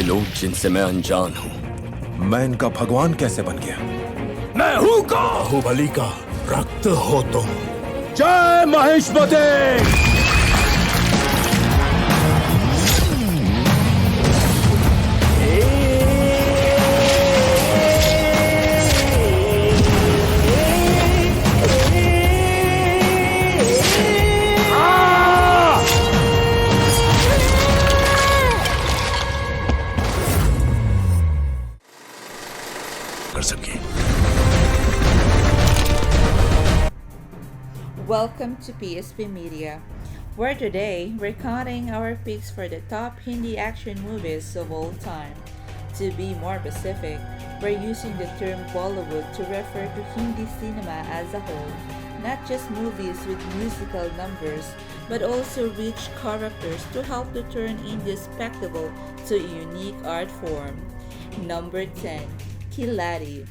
ये लोग जिनसे मैं अनजान हूँ। मैं इनका भगवान कैसे बन गया? मैं हूँ कौन? बाहुबली का रक्त हो तुम। जय महेशमती। कर सके। Welcome to PSP Media, where today we're counting our picks for the top Hindi action movies of all time. To be more specific, we're using the term Bollywood to refer to Hindi cinema as a whole, not just movies with musical numbers, but also rich characters to help to turn India's spectacle to a unique art form. Number 10, Kiladi.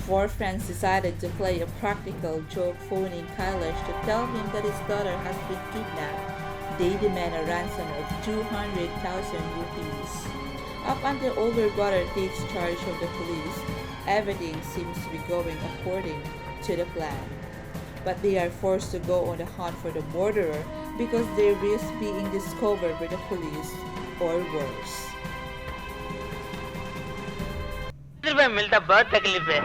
Four friends decided to play a practical joke, phoning Kailash to tell him that his daughter has been kidnapped. They demand a ransom of 200,000 rupees. Up until older brother takes charge of the police, everything seems to be going according to the plan. But they are forced to go on the hunt for the murderer because they risk being discovered by the police or worse. रुपए मिलता बहुत तकलीफ है।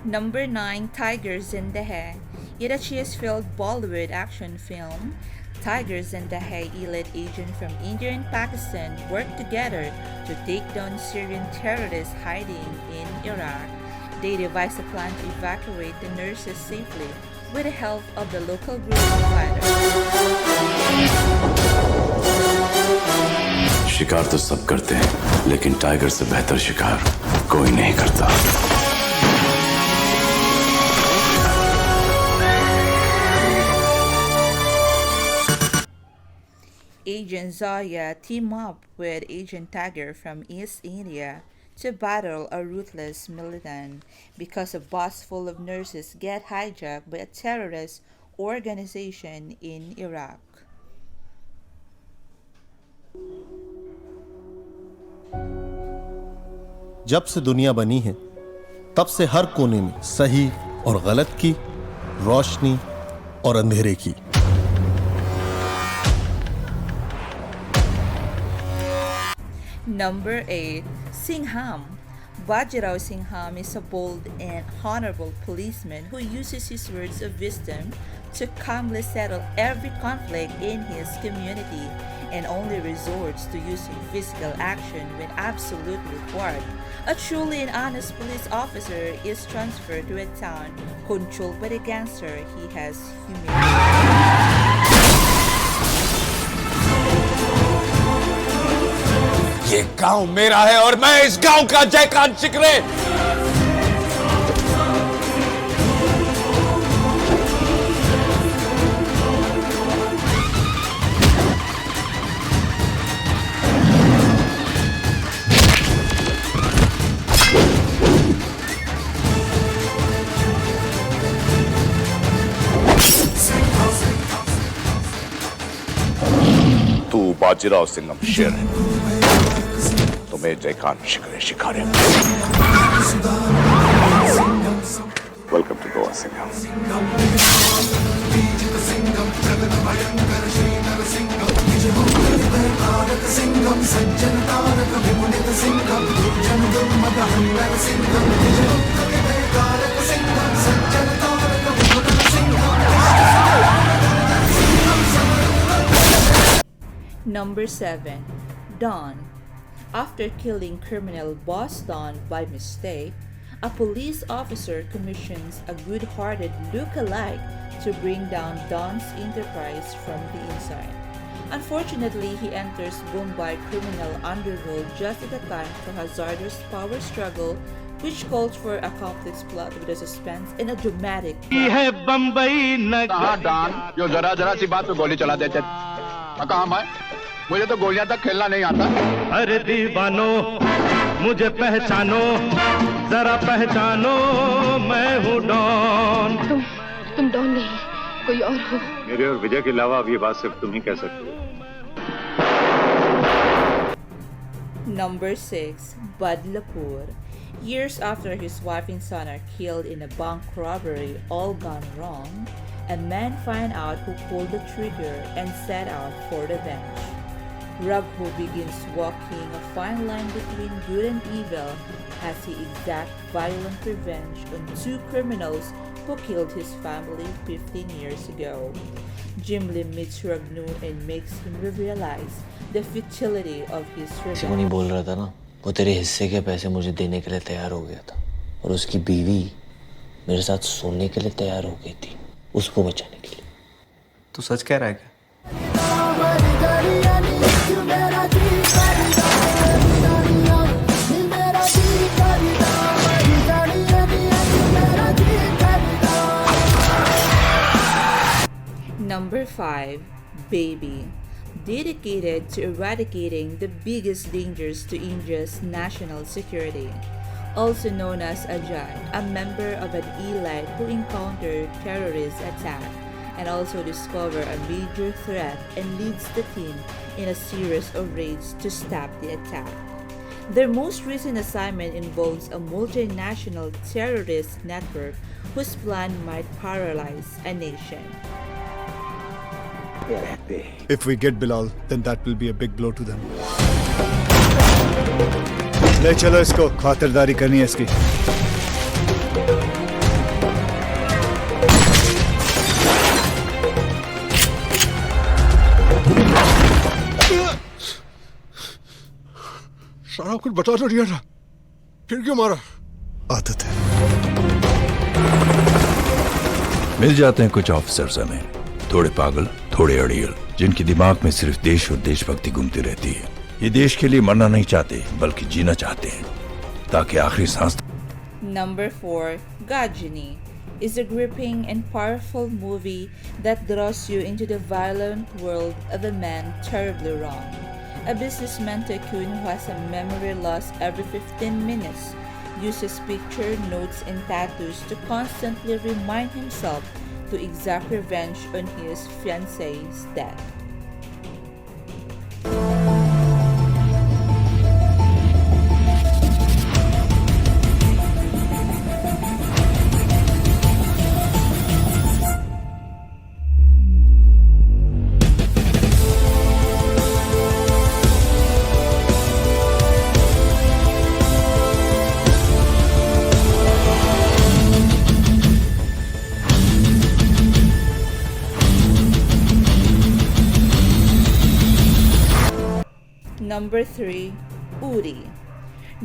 Number 9, Tigers in the Hay. Yet a cheese-filled Bollywood action film, Tigers in the Hay elite agents from India and Pakistan work together to take down Syrian terrorists hiding in Iraq. They devise a plan to evacuate the nurses safely with the help of the local group of fighters. शिकार तो सब करते हैं, लेकिन tiger से बेहतर शिकार कोई नहीं करता। Agent Zaya team up with Agent Tiger from East India to battle a ruthless militant because a bus full of nurses get hijacked by a terrorist organization in Iraq. जब से दुनिया बनी है तब से हर कोने में सही और गलत की, रोशनी और अंधेरे की। Number 8, Singham. Bajirao Singham is a bold and honorable policeman who uses his words of wisdom to calmly settle every conflict in his community and only resorts to using physical action when absolutely required. A truly and honest police officer is transferred to a town controlled by the gangster he has humiliated. ये गांव मेरा है और मैं इस गांव का जयकान चिकरे। तू बाजीराव सिंघम शेर है, तुम्हें Jaikant Shikre Shikre. Welcome to Goa Singham. Number 7, Don. After killing criminal boss Don by mistake, a police officer commissions a good-hearted look-alike to bring down Don's enterprise from the inside. Unfortunately, he enters Mumbai criminal underworld just at the time of a hazardous power struggle, which calls for a complex plot with a suspense and a dramatic कहाँ don जो जरा जरा सी बात पे गोली चला देते। कहाँ मैं? मुझे तो गोलियां तक खेलना नहीं आता। अरे दीवानो मुझे पहचानो, जरा पहचानो, मैं हूँ डॉन। तुम डॉन नहीं, कोई और हो। मेरे और विजय के अलावा अब ये बात सिर्फ तुम ही कह सकते हो। Number 6. Badlapur. Years after his wife and son are killed in a bank robbery all gone wrong, a man finds out who pulled the trigger and set out for revenge. Raghu begins walking a fine line between good and evil as he exacts violent revenge on 2 criminals who killed his family 15 years ago. Jimli meets Raghu and makes him realize the futility of his revenge. किसी को नहीं बोल रहा था ना, वो तेरे हिस्से के पैसे मुझे देने के लिए तैयार हो गया था और उसकी बीवी मेरे साथ सोने के लिए तैयार हो गई थी, उसको बचाने के लिए। तू सच कह रहा है क्या? Number 5. Baby. Dedicated to eradicating the biggest dangers to India's national security. Also known as Ajay, a member of an elite who encountered terrorist attack and also discover a major threat and leads the team in a series of raids to stop the attack. Their most recent assignment involves a multinational terrorist network whose plan might paralyze a nation. If we get Bilal, then that will be a big blow to them. ले चलो इसको, खातिरदारी करनी है इसकी। सारा कुछ बता तो दिया था, फिर क्यों मारा? आदत है। मिल जाते हैं कुछ ऑफिसर्स हमें, थोड़े पागल, थोड़े अड़ियल, जिनके दिमाग में सिर्फ देश और देशभक्ति घूमती रहती है। ये देश के लिए मरना नहीं चाहते, बल्कि जीना चाहते हैं, ताकि आखिरी सांस। Number 4. Gajini is a gripping and powerful movie that draws you into the violent world of a man terribly wrong. A businessman tycoon who has a memory loss every 15 minutes uses picture notes and tattoos to constantly remind himself to exact revenge on his fiancee's death. Number 3. Uri.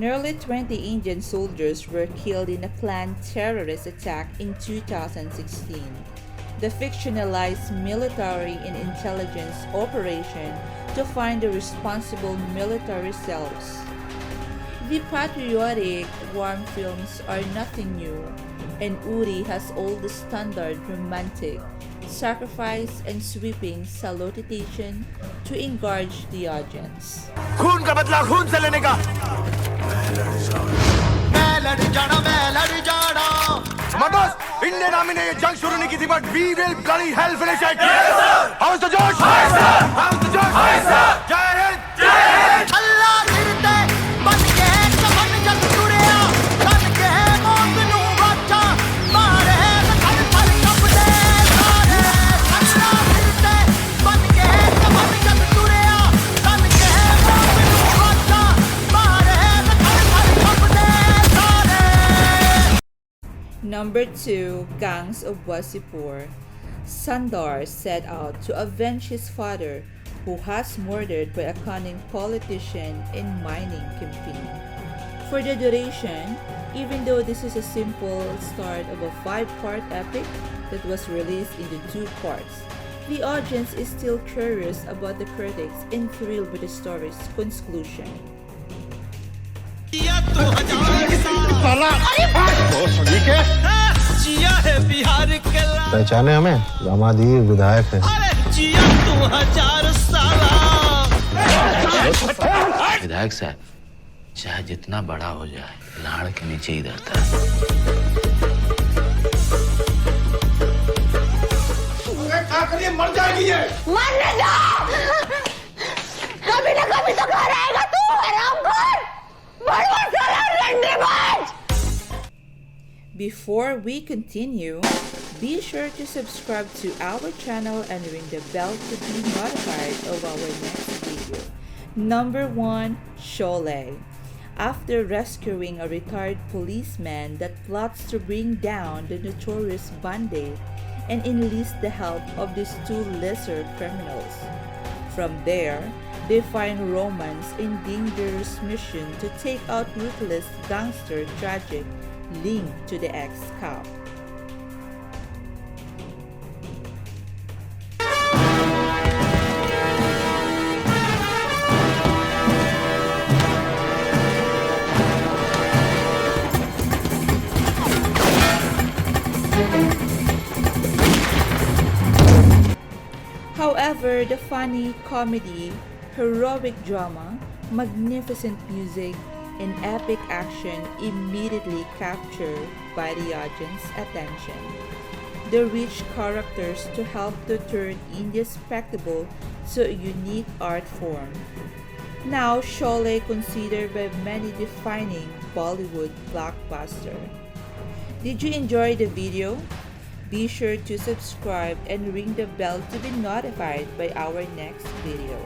Nearly 20 Indian soldiers were killed in a planned terrorist attack in 2016. The fictionalized military and intelligence operation to find the responsible military cells. The patriotic, warm films are nothing new, and Uri has all the standard romantic, sacrifice and sweeping salutation to engage the audience. खून का बदला खून से लेने का। मैं लड़ जाना। मदोस, इंडियन आर्मी ने ये जंग शुरू नहीं की थी, but we will bloody hell finish it. Yes, sir. How's the Josh? Hi, sir. How's the Josh? Hi, sir. जय हिंद। जय हिंद। अल्लाह गिरते बन के कमन जग जुड़िया, तन के मौत नू बचा, मारे थर थर कंबदे सारे। अल्लाह गिरते बन के कमन जग जुड़िया, तन के मौत नू बचा, मारे थर थर कंबदे सारे। Number 2. Gangs of Wasipur. Sundar set out to avenge his father, who was murdered by a cunning politician in mining campaign. For the duration, even though this is a simple start of a 5-part epic that was released into 2 parts, the audience is still curious about the critics and thrilled with the story's conclusion. पहचाने हमें? दामादी विधायक है। विधायक साहब, चाहे जितना बड़ा हो जाए, लाड़ के नीचे ही रहता है। क्या करिए, मर जाएगी ये। मरने दो। कभी ना कभी तो घर आएगा तू, हरामखोर, बड़वा साला रंडीबाज। Before we continue, be sure to subscribe to our channel and ring the bell to be notified of our next video. Number 1. Sholay. After rescuing a retired policeman that plots to bring down the notorious bandit and enlist the help of these two lesser criminals. From there, they find romance in dangerous mission to take out ruthless gangster tragic linked to the ex-cop. However, the funny comedy, heroic drama, magnificent music, and epic action immediately capture by the audience attention. The rich characters to help to turn India's spectacle to a unique art form. Now Sholay considered by many defining Bollywood blockbuster. Did you enjoy the video? Be sure to subscribe and ring the bell to be notified by our next video.